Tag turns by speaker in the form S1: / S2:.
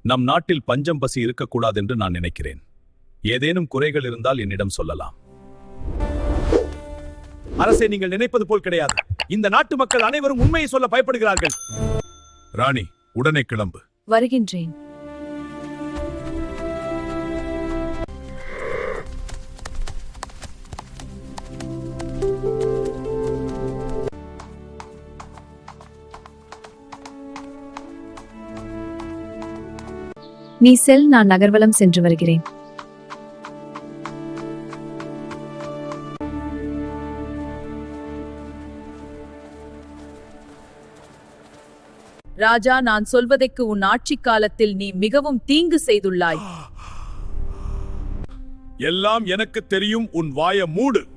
S1: நம் நாட்டில் பஞ்சம் பசி இருக்கக்கூடாது என்று நான் நினைக்கிறேன். ஏதேனும் குறைகள் இருந்தால் என்னிடம் சொல்லலாம்.
S2: அரசே, நீங்கள் நினைப்பது போல் கிடையாது. இந்த நாட்டு மக்கள் அனைவரும் உண்மையை சொல்ல பயப்படுகிறார்கள்.
S1: ராணி, உடனே கிளம்பு.
S3: வருகின்றேன். நீ செல், நான் நகர்வலம் சென்று வருகிறேன்.
S4: ராஜா, நான் சொல்வதற்கு உன் ஆட்சிக் காலத்தில் நீ மிகவும் தீங்கு செய்துள்ளாய்.
S1: எல்லாம் எனக்கு தெரியும், உன் வாய மூடு.